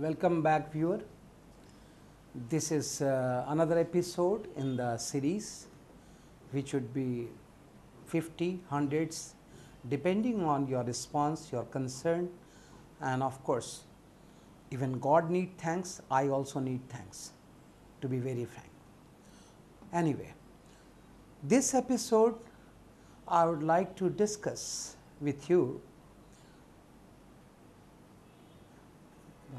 Welcome back, viewer. This is another episode in the series, which would be 50, hundreds, depending on your response, your concern, and of course, even God need thanks, I also need thanks, to be very frank. Anyway, this episode I would like to discuss with you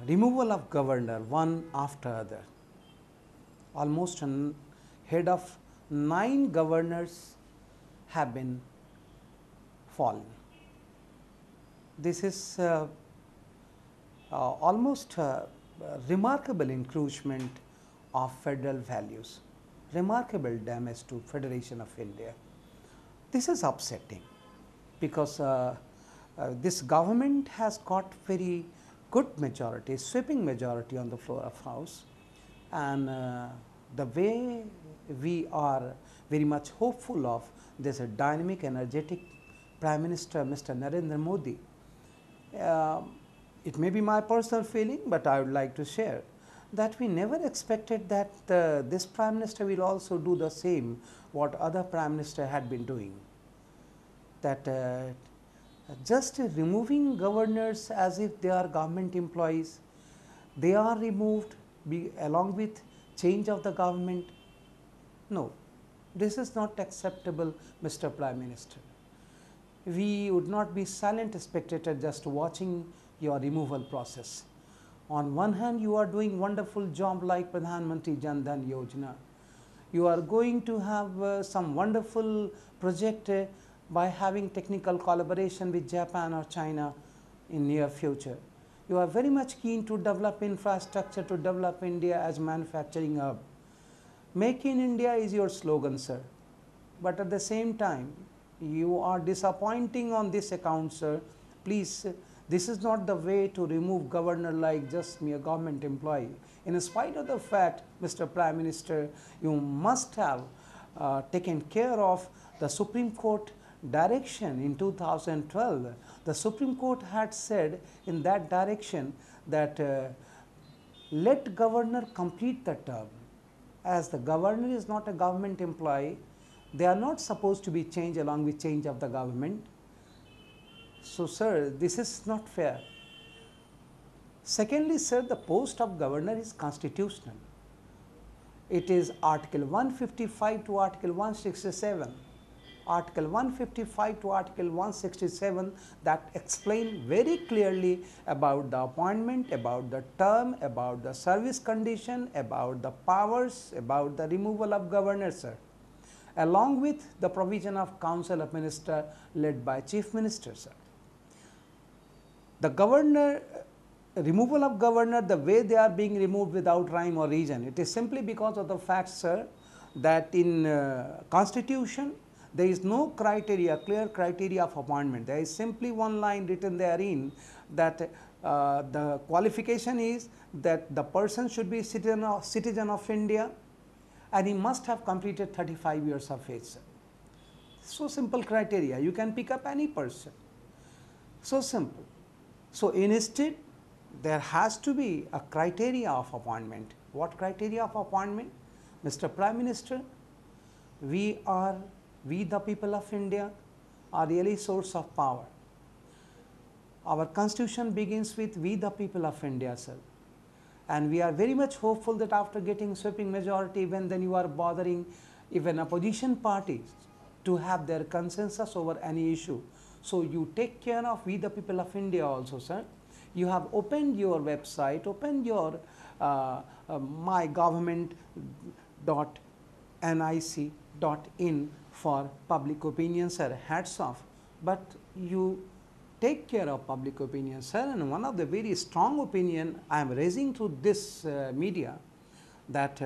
removal of governor one after other. Almost a head of 9 governors have been fallen. This is almost a remarkable encroachment of federal values, remarkable damage to Federation of India. This is upsetting because this government has got very good majority, sweeping majority on the floor of House, and the way we are very much hopeful of this dynamic, energetic Prime Minister Mr. Narendra Modi. It may be my personal feeling, but I would like to share that we never expected that this Prime Minister will also do the same what other Prime Minister had been doing. That just removing governors as if they are government employees, they are removed along with change of the government. No, this is not acceptable, Mr. Prime Minister. We would not be silent spectator just watching your removal process. On one hand, you are doing wonderful job like Pradhan Mantri Jan Dhan Yojana. You are going to have some wonderful project by having technical collaboration with Japan or China in near future. You are very much keen to develop infrastructure, to develop India as manufacturing hub. Make in India is your slogan, sir. But at the same time, you are disappointing on this account, sir. Please, this is not the way to remove governor like just mere government employee. In spite of the fact, Mr. Prime Minister, you must have taken care of the Supreme Court direction in 2012. The Supreme Court had said in that direction that let governor complete the term. As the governor is not a government employee, they are not supposed to be changed along with change of the government. So, sir, this is not fair. Secondly, sir, the post of governor is constitutional. It is Article 155 to Article 167. Article 155 to Article 167 that explain very clearly about the appointment, about the term, about the service condition, about the powers, about the removal of governor, sir, along with the provision of Council of Ministers led by Chief Minister, sir. The governor, removal of governor, the way they are being removed without rhyme or reason, it is simply because of the fact, sir, that in Constitution, there is no criteria, clear criteria of appointment. There is simply one line written therein that the qualification is that the person should be citizen of India and he must have completed 35 years of age. So simple criteria, you can pick up any person. So simple. So instead, there has to be a criteria of appointment. What criteria of appointment? Mr. Prime Minister, we the people of India are really source of power. Our constitution begins with we the people of India, sir. And we are very much hopeful that after getting sweeping majority, even then you are bothering even opposition parties to have their consensus over any issue. So you take care of we the people of India also, sir. You have opened your website, opened your mygovernment.nic.in for public opinion, sir. Hats off. But you take care of public opinion, sir. And one of the very strong opinion I am raising through this media that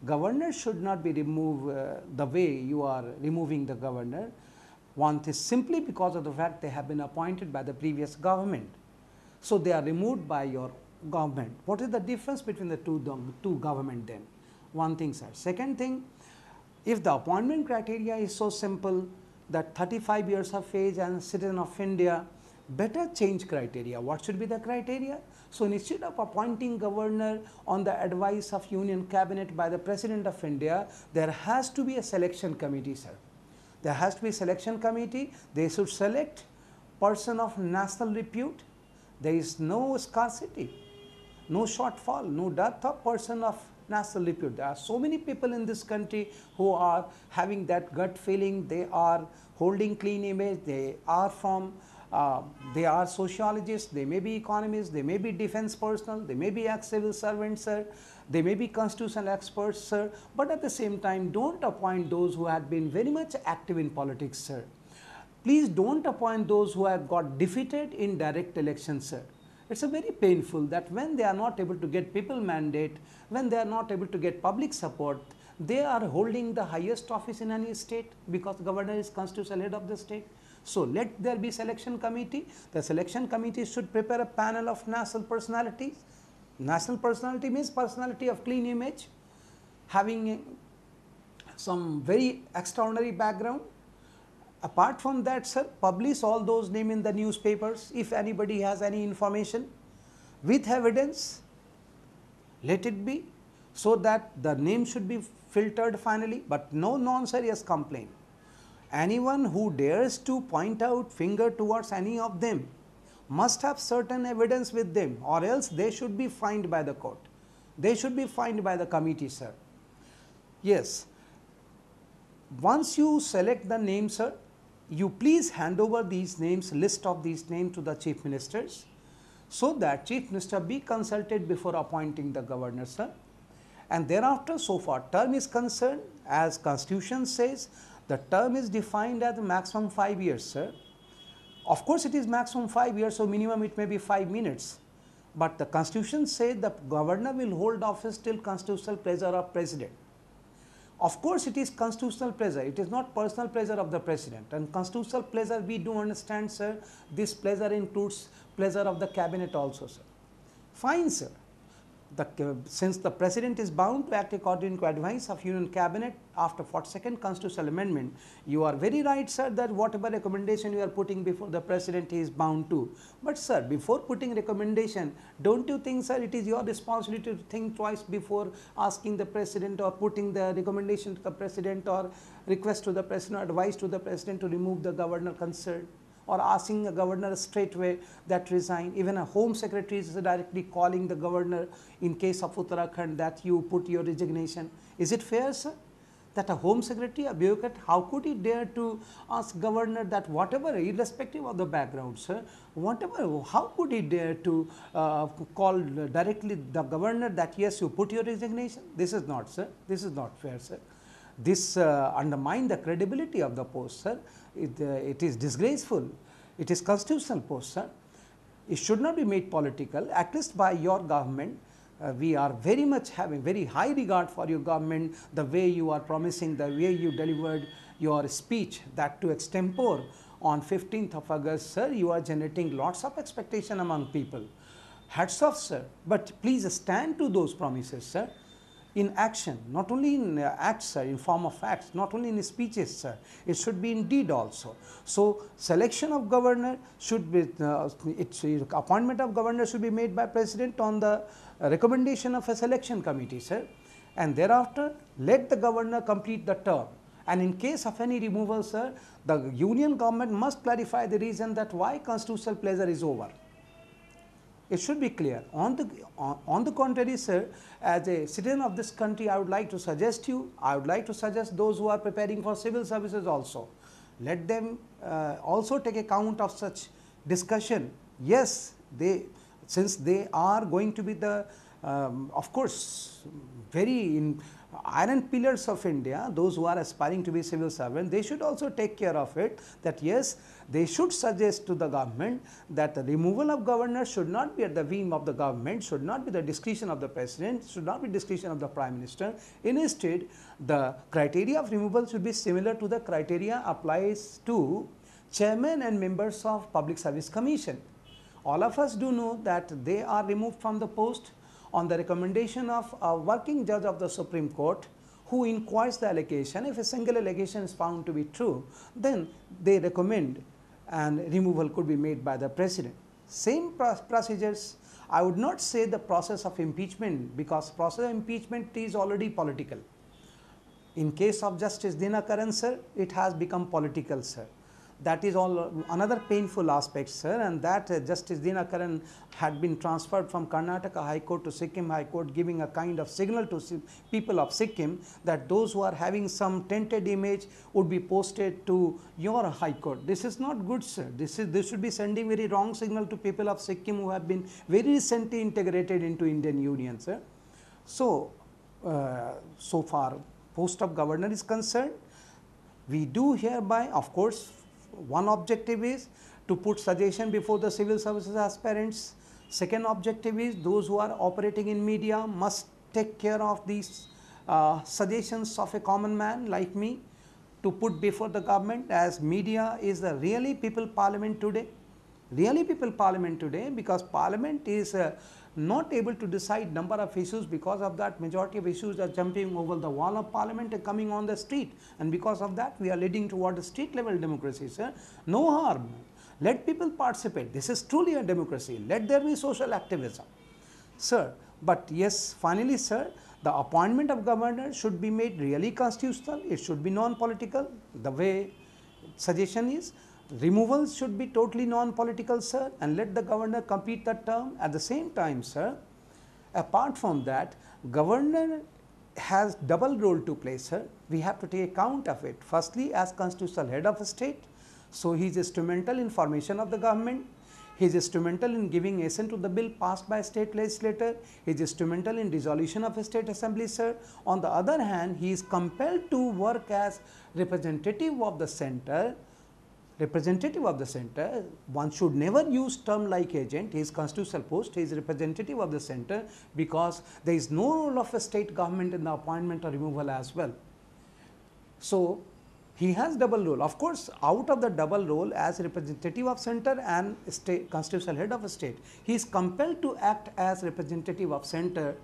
governor should not be removed the way you are removing the governor. One is simply because of the fact they have been appointed by the previous government. So they are removed by your government. What is the difference between the two government then? One thing, sir. Second thing, if the appointment criteria is so simple that 35 years of age and citizen of India, better change criteria. What should be the criteria? So instead of appointing governor on the advice of Union Cabinet by the President of India, there has to be a selection committee, sir. There has to be a selection committee. They should select person of national repute. There is no scarcity, no shortfall, no dearth of person of national repute. There are so many people in this country who are having that gut feeling. They are holding clean image. They are from they are sociologists, they may be economists, they may be defense personnel, they may be ex-civil servants, sir, they may be constitutional experts, sir, but at the same time, don't appoint those who have been very much active in politics, sir. Please don't appoint those who have got defeated in direct elections, sir. It's a very painful that when they are not able to get people mandate, when they are not able to get public support, they are holding the highest office in any state because the governor is constitutional head of the state. So let there be selection committee. The selection committee should prepare a panel of national personalities. National personality means personality of clean image, having some very extraordinary background. Apart from that, sir, publish all those names in the newspapers. If anybody has any information with evidence, let it be, so that the name should be filtered finally, but no non-serious complaint. Anyone who dares to point out finger towards any of them must have certain evidence with them, or else they should be fined by the court. They should be fined by the committee, sir. Yes. Once you select the name, sir, you please hand over these names, list of these names to the chief ministers, so that chief minister be consulted before appointing the governor, sir. And thereafter, so far term is concerned, as constitution says, the term is defined as maximum 5 years, sir. Of course, it is maximum 5 years, so minimum it may be 5 minutes. But the constitution says the governor will hold office till constitutional pleasure of president. Of course, it is constitutional pleasure. It is not personal pleasure of the president. And constitutional pleasure, we do understand, sir. This pleasure includes pleasure of the cabinet also, sir. Fine, sir. Since the president is bound to act according to advice of Union Cabinet after 42nd constitutional amendment, you are very right, sir, that whatever recommendation you are putting before the president, he is bound to. But sir, before putting recommendation, don't you think, sir, it is your responsibility to think twice before asking the president or putting the recommendation to the president or request to the president or advice to the president to remove the governor concerned, or asking a governor straightway that resign? Even a home secretary is directly calling the governor in case of Uttarakhand that you put your resignation. Is it fair, sir, that a home secretary, a bureaucrat, how could he dare to ask governor that whatever, irrespective of the background, sir, whatever, how could he dare to call directly the governor that yes, you put your resignation? This is not, sir. This is not fair, sir. This undermines the credibility of the post, sir. It is disgraceful. It is constitutional post, sir. It should not be made political, at least by your government. We are very much having very high regard for your government, the way you are promising, the way you delivered your speech, that to extempore on 15th of August, sir. You are generating lots of expectation among people. Hats off, sir. But please stand to those promises, sir, in action, not only in acts, sir, in form of acts, not only in speeches, sir. It should be in deed also. So selection of governor should be, appointment of governor should be made by president on the recommendation of a selection committee, sir. And thereafter, let the governor complete the term. And in case of any removal, sir, the union government must clarify the reason that why constitutional pleasure is over. It should be clear. On the contrary, sir, as a citizen of this country, I would like to suggest you, I would like to suggest those who are preparing for civil services also, let them also take account of such discussion. Yes, since they are going to be the, of course, very iron pillars of India, those who are aspiring to be civil servants, they should also take care of it, that yes, they should suggest to the government that the removal of governor should not be at the whim of the government, should not be the discretion of the president, should not be discretion of the prime minister. Instead, the criteria of removal should be similar to the criteria applies to chairman and members of Public Service Commission. All of us do know that they are removed from the post on the recommendation of a working judge of the Supreme Court, who inquires the allegation. If a single allegation is found to be true, then they recommend and removal could be made by the president. Same procedures I would not say the process of impeachment, because process of impeachment is already political. In case of Justice Dinakaran, sir, it has become political, sir. That is all another painful aspect, sir, and that Justice Dinakaran had been transferred from Karnataka High Court to Sikkim High Court, giving a kind of signal to people of Sikkim that those who are having some tainted image would be posted to your High Court. This is not good, sir. This should be sending very wrong signal to people of Sikkim who have been very recently integrated into Indian Union, sir. So, so far post of governor is concerned, we do hereby, of course, one objective is to put suggestion before the civil services aspirants. Second objective is those who are operating in media must take care of these suggestions of a common man like me to put before the government, as media is the really people parliament today. Really people parliament today, because parliament is not able to decide number of issues. Because of that, majority of issues are jumping over the wall of parliament and coming on the street, and because of that we are leading toward the street level democracy, sir. No harm, let people participate. This is truly a democracy. Let there be social activism, sir. But yes, finally, sir, the appointment of governor should be made really constitutional. It should be non-political. The way suggestion is, removal should be totally non-political, sir, and let the governor complete the term. At the same time, sir, apart from that, governor has double role to play, sir. We have to take account of it. Firstly, as constitutional head of a state, so he is instrumental in formation of the government. He is instrumental in giving assent to the bill passed by state legislator. He is instrumental in dissolution of a state assembly, sir. On the other hand, he is compelled to work as representative of the center. Representative of the center, one should never use term like agent. He is constitutional post, he is representative of the center, because there is no role of a state government in the appointment or removal as well. So, he has double role. Of course, out of the double role as representative of center and state constitutional head of a state, he is compelled to act as representative of center.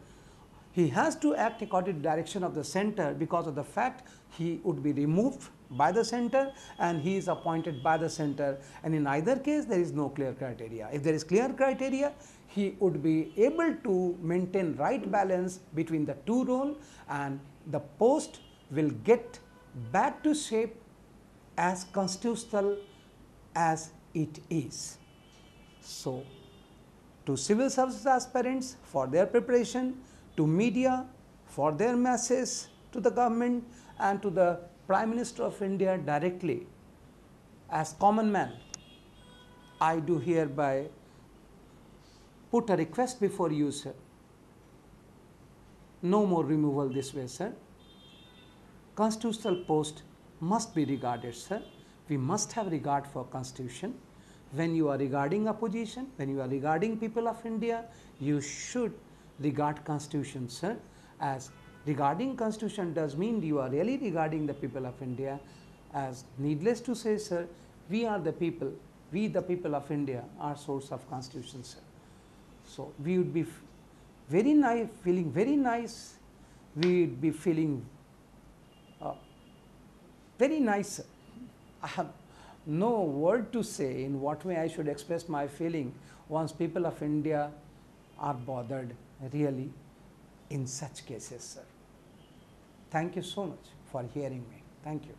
He has to act according to direction of the center, because of the fact he would be removed by the center and he is appointed by the center, and in either case there is no clear criteria. If there is clear criteria, he would be able to maintain right balance between the two roles, and the post will get back to shape as constitutional as it is. So, to civil services aspirants for their preparation, to media for their message to the government, and to the Prime Minister of India directly, as common man, I do hereby put a request before you, sir. No more removal this way, sir. Constitutional post must be regarded, sir. We must have regard for constitution. When you are regarding opposition, when you are regarding people of India, you should regard constitution, sir. As regarding constitution does mean you are really regarding the people of India. As needless to say, sir, we are the people, we the people of India are source of constitution, sir. So, we would be very nice, feeling very nice, we would be feeling very nice, sir. I have no word to say in what way I should express my feeling once people of India are bothered really in such cases, sir. Thank you so much for hearing me. Thank you.